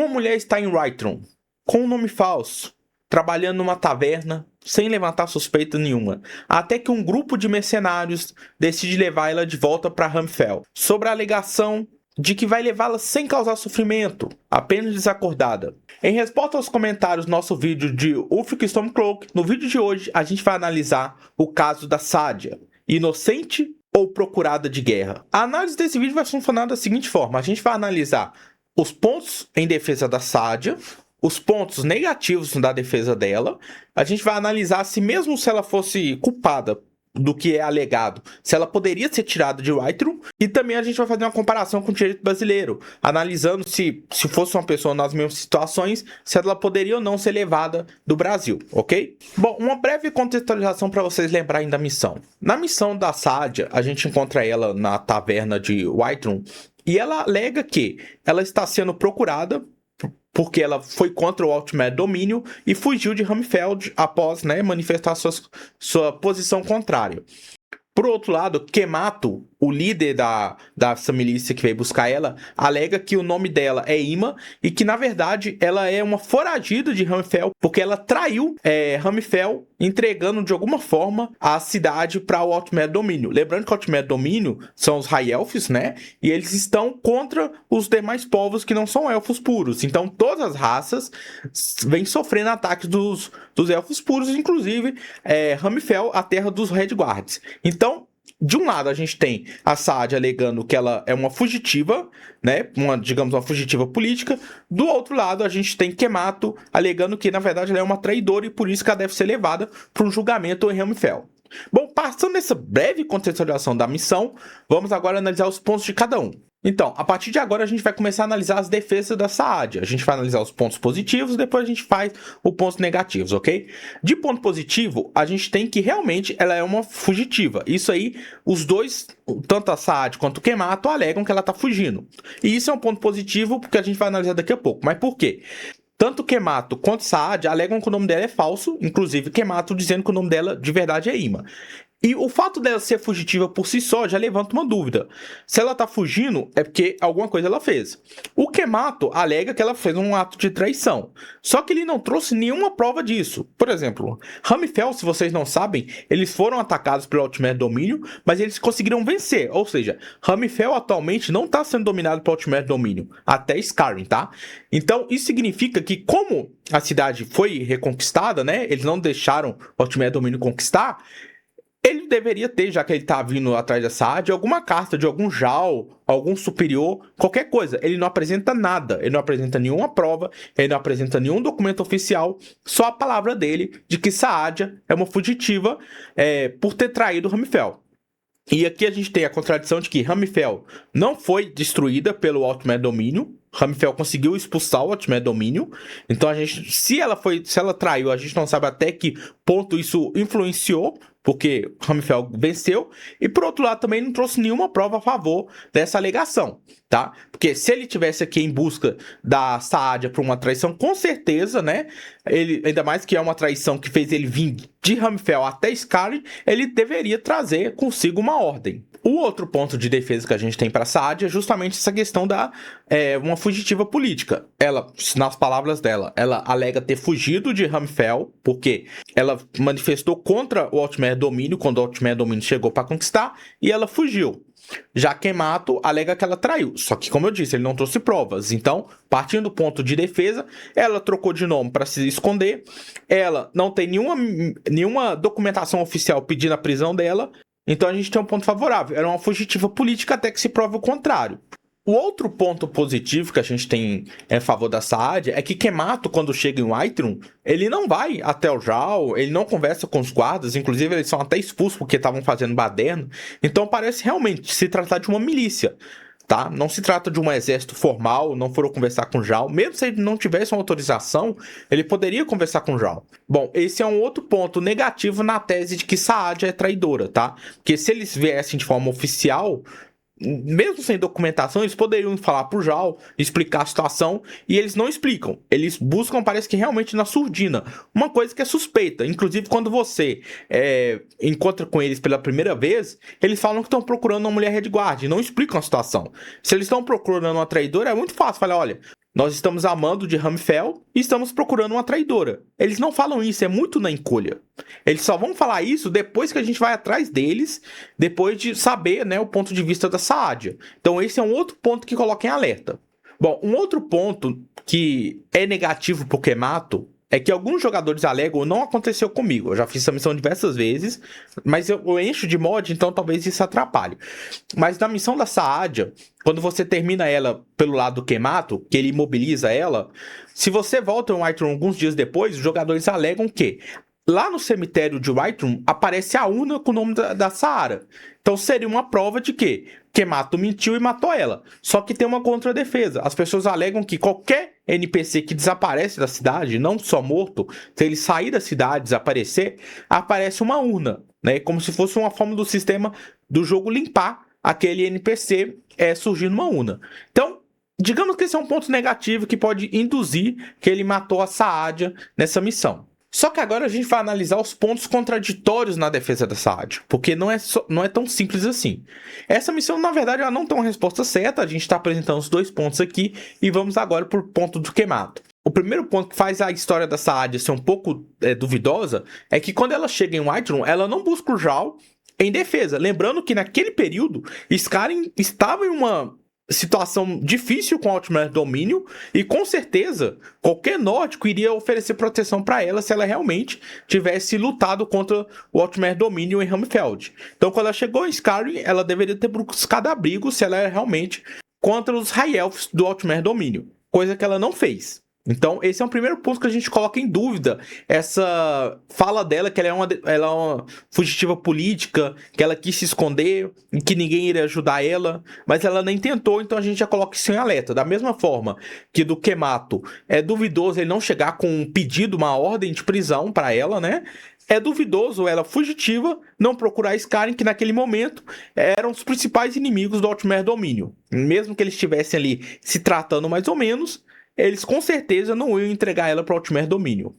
Uma mulher está em Whiterun, com um nome falso, trabalhando numa taverna, sem levantar suspeita nenhuma, até que um grupo de mercenários decide levar ela de volta para Hamfell, sob a alegação de que vai levá-la sem causar sofrimento, apenas desacordada. Em resposta aos comentários do nosso vídeo de Ulfric Stormcloak, no vídeo de hoje a gente vai analisar o caso da Sadia, inocente ou procurada de guerra. A análise desse vídeo vai funcionar da seguinte forma: a gente vai analisar os pontos em defesa da Sadia, os pontos negativos da defesa dela. A gente vai analisar se mesmo se ela fosse culpada do que é alegado, se ela poderia ser tirada de Whiterun, e também a gente vai fazer uma comparação com o direito brasileiro, analisando se fosse uma pessoa nas mesmas situações, se ela poderia ou não ser levada do Brasil, ok? Bom, uma breve contextualização para vocês lembrarem da missão. Na missão da Sadia, a gente encontra ela na taverna de Whiterun, e ela alega que ela está sendo procurada porque ela foi contra o Altmer Domínio e fugiu de Hamfell após, manifestar sua posição contrária. Por outro lado, Kemato, o líder dessa milícia que veio buscar ela, alega que o nome dela é Ima e que, na verdade, ela é uma foragida de Hamfell porque ela traiu Hamfell, entregando de alguma forma a cidade para o Altmer Domínio. Lembrando que o Altmer Domínio são os High Elfs, né? E eles estão contra os demais povos que não são elfos puros. Então, todas as raças vêm sofrendo ataques dos elfos puros, inclusive Hamfell, a terra dos Redguards. Então, de um lado, a gente tem a Sadia alegando que ela é uma fugitiva, né? Digamos, uma fugitiva política. Do outro lado, a gente tem Kemato alegando que, na verdade, ela é uma traidora e por isso que ela deve ser levada para um julgamento em Hamfell. Bom, passando essa breve contextualização da missão, vamos agora analisar os pontos de cada um. Então, a partir de agora, a gente vai começar a analisar as defesas da Sadia. A gente vai analisar os pontos positivos, depois a gente faz os pontos negativos, ok? De ponto positivo, a gente tem que realmente ela é uma fugitiva. Isso aí, os dois, tanto a Sadia quanto o Kemato, alegam que ela está fugindo. E isso é um ponto positivo, porque a gente vai analisar daqui a pouco. Mas por quê? Tanto Kemato quanto Sadia alegam que o nome dela é falso, inclusive Kemato dizendo que o nome dela de verdade é Ima. E o fato dela ser fugitiva por si só já levanta uma dúvida. Se ela tá fugindo, é porque alguma coisa ela fez. O Kemato alega que ela fez um ato de traição. Só que ele não trouxe nenhuma prova disso. Por exemplo, Hamfell, se vocês não sabem, eles foram atacados pelo Altmer Domínio, mas eles conseguiram vencer. Ou seja, Hamfell atualmente não está sendo dominado pelo Altmer Domínio. Até Skyrim, tá? Então, isso significa que como a cidade foi reconquistada, né? Eles não deixaram o Altmer Domínio conquistar. Ele deveria ter, já que ele tá vindo atrás da Sadia, alguma carta de algum Jarl, algum superior, qualquer coisa. Ele não apresenta nada, ele não apresenta nenhuma prova, ele não apresenta nenhum documento oficial, só a palavra dele de que Sadia é uma fugitiva por ter traído Hamfell. E aqui a gente tem a contradição de que Hamfell não foi destruída pelo Altmer Domínio. Hamfell conseguiu expulsar o Altmer Domínio. Então a gente, se ela traiu, a gente não sabe até que ponto isso influenciou, porque Hamfell venceu, e por outro lado também não trouxe nenhuma prova a favor dessa alegação, tá? Porque se ele tivesse aqui em busca da Sadia por uma traição, com certeza, né? Ele, ainda mais que é uma traição que fez ele vir de Hamfell até Skyrim, ele deveria trazer consigo uma ordem. O outro ponto de defesa que a gente tem para Sadia é justamente essa questão da uma fugitiva política. Ela, nas palavras dela, ela alega ter fugido de Hamfell porque ela manifestou contra o Altmer Domínio quando o Altmer Domínio chegou para conquistar e ela fugiu. Já Kemato alega que ela traiu, só que, como eu disse, ele não trouxe provas. Então, partindo do ponto de defesa, ela trocou de nome para se esconder, ela não tem nenhuma documentação oficial pedindo a prisão dela. Então a gente tem um ponto favorável. Era uma fugitiva política até que se prove o contrário. O outro ponto positivo que a gente tem em favor da Sadia é que Kemato, quando chega em Whiterun, ele não vai até o Jarl, ele não conversa com os guardas, inclusive eles são até expulsos porque estavam fazendo baderno. Então parece realmente se tratar de uma milícia. Tá? Não se trata de um exército formal, não foram conversar com o Jarl. Mesmo se ele não tivesse uma autorização, ele poderia conversar com o Jarl. Bom, esse é um outro ponto negativo na tese de que Sadia é traidora, tá? Porque se eles viessem de forma oficial, mesmo sem documentação, eles poderiam falar pro Jarl, explicar a situação, e eles não explicam. Eles buscam, parece que realmente na surdina, uma coisa que é suspeita. Inclusive, quando você encontra com eles pela primeira vez, eles falam que estão procurando uma mulher Redguard, e não explicam a situação. Se eles estão procurando uma traidora, é muito fácil falar, olha, Nós estamos amando de Hamfell e estamos procurando uma traidora. Eles não falam isso, é muito na encolha. Eles só vão falar isso depois que a gente vai atrás deles, depois de saber, né, o ponto de vista da Saadia. Então esse é um outro ponto que coloca em alerta. Bom, um outro ponto que é negativo pro Kemoto é que alguns jogadores alegam, não aconteceu comigo, eu já fiz essa missão diversas vezes, mas eu encho de mod, então talvez isso atrapalhe. Mas na missão da Saadia, quando você termina ela pelo lado do Kemoto, que ele imobiliza ela, se você volta em Whiterun alguns dias depois, os jogadores alegam que lá no cemitério de Whiterun aparece a urna com o nome da Saara. Então seria uma prova de que Kemoto mentiu e matou ela. Só que tem uma contradefesa. As pessoas alegam que qualquer NPC que desaparece da cidade, não só morto, se ele sair da cidade, desaparecer, aparece uma urna, né? Como se fosse uma forma do sistema do jogo limpar aquele NPC surgindo uma urna. Então, digamos que esse é um ponto negativo que pode induzir que ele matou a Saadia nessa missão. Só que agora a gente vai analisar os pontos contraditórios na defesa da Saadia, porque não é tão simples assim. Essa missão, na verdade, ela não tem uma resposta certa, a gente está apresentando os dois pontos aqui, e vamos agora para o ponto do Kemoto. O primeiro ponto que faz a história da Saadia ser um pouco duvidosa é que quando ela chega em Whiterun, ela não busca o Jarl em defesa. Lembrando que naquele período, Skyrim estava em uma situação difícil com o Outmer Domínio e com certeza qualquer nórdico iria oferecer proteção para ela se ela realmente tivesse lutado contra o Outmer Domínio em Hamfell. Então quando ela chegou em Skyrim, ela deveria ter buscado abrigo se ela era realmente contra os High Elves do Outmer Domínio, coisa que ela não fez. Então, esse é o primeiro ponto que a gente coloca em dúvida. Essa fala dela, que ela é uma fugitiva política, que ela quis se esconder e que ninguém iria ajudar ela, mas ela nem tentou, então a gente já coloca isso em alerta. Da mesma forma que do Kemoto é duvidoso ele não chegar com um pedido, uma ordem de prisão para ela, né? É duvidoso ela fugitiva não procurar Skyrim, que naquele momento eram os principais inimigos do Outmer Domínio. Mesmo que eles estivessem ali se tratando mais ou menos, eles com certeza não iam entregar ela para o Outmer Domínio.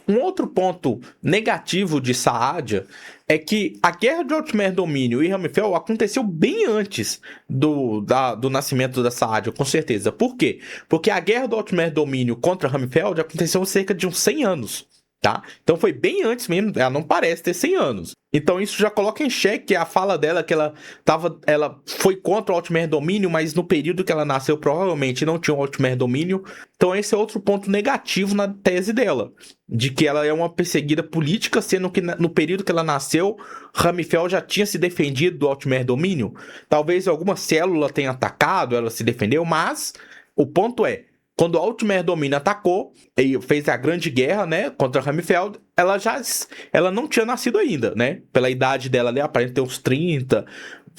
Um outro ponto negativo de Saadia é que a guerra de Outmer Domínio e Hamfell aconteceu bem antes do nascimento da Saadia, com certeza. Por quê? Porque a guerra do Outmer Domínio contra Hamfell aconteceu cerca de uns 100 anos. Tá? Então foi bem antes mesmo, ela não parece ter 100 anos. Então isso já coloca em xeque a fala dela que ela foi contra o Outmer Domínio, mas no período que ela nasceu provavelmente não tinha o Outmer Domínio. Então esse é outro ponto negativo na tese dela, de que ela é uma perseguida política, sendo que no período que ela nasceu, Hamfell já tinha se defendido do Outmer Domínio. Talvez alguma célula tenha atacado, ela se defendeu, mas o ponto é, quando o Outmer Domínio atacou e fez a grande guerra, né, contra Hamfell, ela não tinha nascido ainda, né? Pela idade dela, ela aparenta ter uns 30,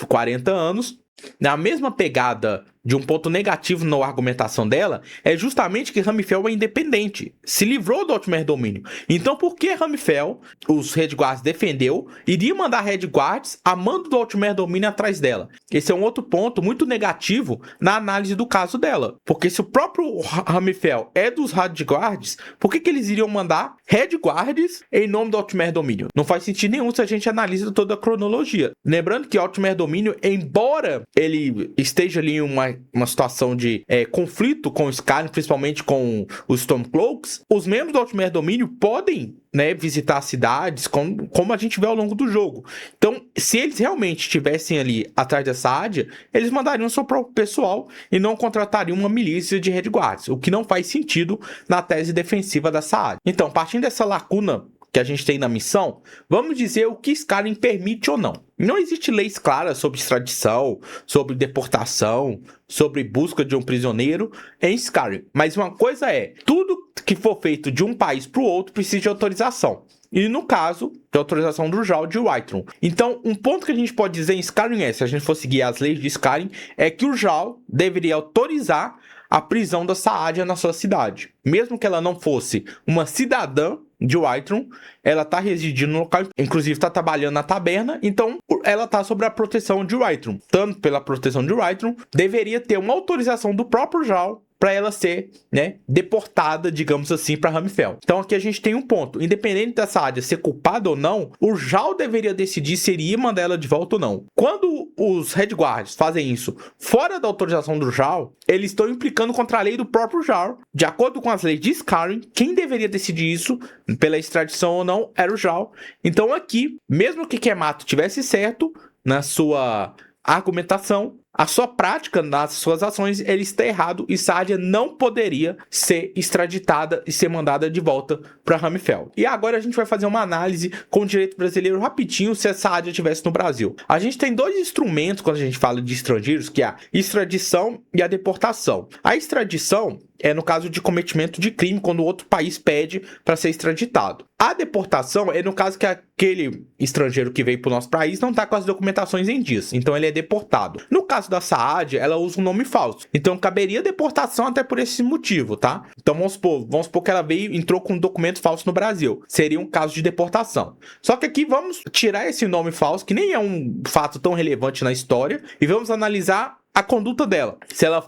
40 anos. Na mesma pegada de um ponto negativo na argumentação dela, é justamente que Hamfell é independente, se livrou do Outmer Domínio. Então, por que Hamfell, os Redguards defendeu, iria mandar Redguards a mando do Outmer Domínio atrás dela? Esse é um outro ponto muito negativo na análise do caso dela. Porque se o próprio Hamfell é dos Redguards, por que eles iriam mandar Redguards em nome do Outmer Domínio? Não faz sentido nenhum se a gente analisa toda a cronologia. Lembrando que o Outmer Domínio, embora ele esteja ali em uma situação de conflito com o Skyrim, principalmente com os Stormcloaks, os membros do Outmer Domínio podem, né, visitar cidades, como a gente vê ao longo do jogo. Então, se eles realmente estivessem ali atrás dessa área, eles mandariam seu próprio pessoal e não contratariam uma milícia de Redguards, o que não faz sentido na tese defensiva dessa área. Então, partindo dessa lacuna que a gente tem na missão, vamos dizer o que Skyrim permite ou não. Não existe leis claras sobre extradição, sobre deportação, sobre busca de um prisioneiro em Skyrim. Mas uma coisa é, tudo que for feito de um país para o outro precisa de autorização. E no caso, de autorização do Jarl de Whiterun. Então, um ponto que a gente pode dizer em Skyrim se a gente for seguir as leis de Skyrim, é que o Jarl deveria autorizar a prisão da Saadia na sua cidade. Mesmo que ela não fosse uma cidadã de Whiterun, ela está residindo no local, inclusive está trabalhando na taberna, então ela está sob a proteção de Whiterun. Tanto pela proteção de Whiterun, deveria ter uma autorização do próprio Jarl para ela ser, né, deportada, digamos assim, para Ramphel. Então aqui a gente tem um ponto. Independente da Saadia ser culpada ou não, o Jarl deveria decidir se iria mandar ela de volta ou não. Quando os Red Guards fazem isso fora da autorização do Jarl, eles estão implicando contra a lei do próprio Jarl. De acordo com as leis de Skyrim, quem deveria decidir isso pela extradição ou não era o Jarl. Então aqui, mesmo que Kemato tivesse certo na sua argumentação, a sua prática nas suas ações, ele está errado e Saadia não poderia ser extraditada e ser mandada de volta para Ramphel. E agora a gente vai fazer uma análise com o direito brasileiro rapidinho se a Saadia estivesse no Brasil. A gente tem dois instrumentos quando a gente fala de estrangeiros, que é a extradição e a deportação. A extradição é no caso de cometimento de crime, quando outro país pede para ser extraditado. A deportação é no caso que aquele estrangeiro que veio para o nosso país não está com as documentações em dias, então ele é deportado. No caso da Saadia, ela usa um nome falso, então caberia deportação até por esse motivo, tá? Então vamos supor que ela entrou com um documento falso no Brasil, seria um caso de deportação. Só que aqui vamos tirar esse nome falso, que nem é um fato tão relevante na história, e vamos analisar a conduta dela, se ela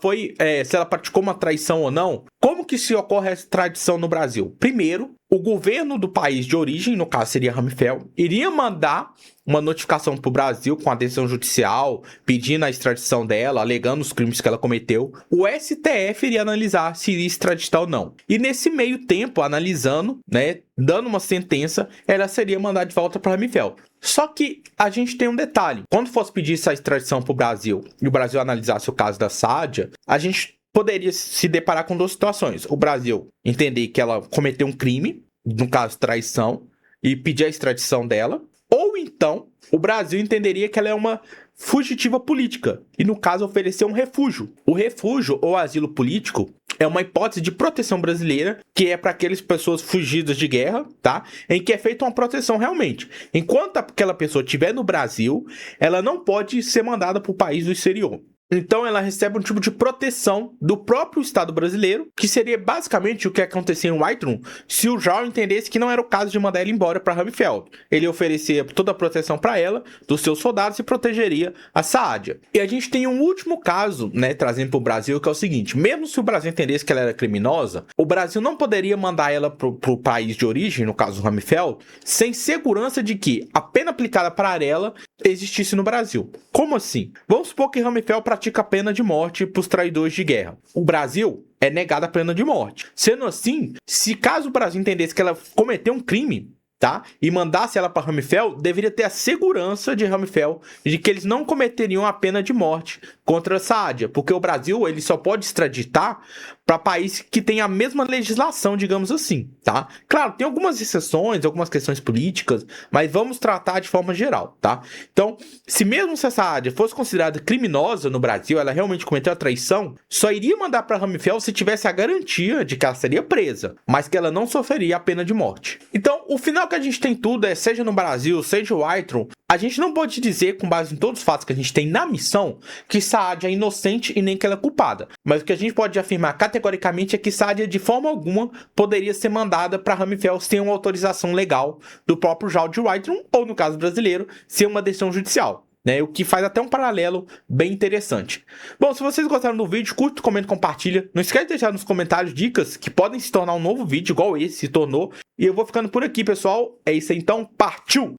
praticou uma traição ou não. Como que se ocorre essa traição no Brasil? Primeiro, o governo do país de origem, no caso seria Ramphel, iria mandar uma notificação para o Brasil com a decisão judicial, pedindo a extradição dela, alegando os crimes que ela cometeu. O STF iria analisar se iria extraditar ou não. E nesse meio tempo, analisando, né, dando uma sentença, ela seria mandada de volta para Ramphel. Só que a gente tem um detalhe. Quando fosse pedir essa extradição para o Brasil e o Brasil analisasse o caso da Saadia, a gente poderia se deparar com duas situações. O Brasil entender que ela cometeu um crime, no caso traição, e pedir a extradição dela. Ou então, o Brasil entenderia que ela é uma fugitiva política e, no caso, oferecer um refúgio. O refúgio ou asilo político é uma hipótese de proteção brasileira que é para aquelas pessoas fugidas de guerra, tá? Em que é feita uma proteção realmente. Enquanto aquela pessoa estiver no Brasil, ela não pode ser mandada para o país do exterior. Então ela recebe um tipo de proteção do próprio Estado brasileiro, que seria basicamente o que acontecia em Whiterun se o Jarl entendesse que não era o caso de mandar ela embora para Ramphel. Ele oferecia toda a proteção para ela, dos seus soldados, e protegeria a Saadia. E a gente tem um último caso, né, trazendo para o Brasil, que é o seguinte: mesmo se o Brasil entendesse que ela era criminosa, o Brasil não poderia mandar ela para o país de origem, no caso Ramphel, sem segurança de que a pena aplicada para ela existisse no Brasil. Como assim? Vamos supor que Ramphel pratica a pena de morte para os traidores de guerra. O Brasil é negado a pena de morte. Sendo assim, se caso o Brasil entendesse que ela cometeu um crime, tá, e mandasse ela para Ramphel, deveria ter a segurança de Ramphel de que eles não cometeriam a pena de morte contra a Saadia, porque o Brasil ele só pode extraditar para países que têm a mesma legislação, digamos assim, tá? Claro, tem algumas exceções, algumas questões políticas, mas vamos tratar de forma geral, tá? Então, se mesmo se a Saadia fosse considerada criminosa no Brasil, ela realmente cometeu a traição, só iria mandar para Ramphel se tivesse a garantia de que ela seria presa, mas que ela não sofreria a pena de morte. Então, o final que a gente tem tudo é, seja no Brasil, seja o Whiterun, a gente não pode dizer, com base em todos os fatos que a gente tem na missão, que Saadia é inocente e nem que ela é culpada. Mas o que a gente pode afirmar categoricamente é que Saadia, de forma alguma, poderia ser mandada para Ramphel sem uma autorização legal do próprio Jarl de Whiterun, ou, no caso brasileiro, sem uma decisão judicial. Né, o que faz até um paralelo bem interessante. Bom, se vocês gostaram do vídeo, curta, comenta, compartilha. Não esquece de deixar nos comentários dicas que podem se tornar um novo vídeo, igual esse se tornou. E eu vou ficando por aqui, pessoal. É isso aí, então. Partiu!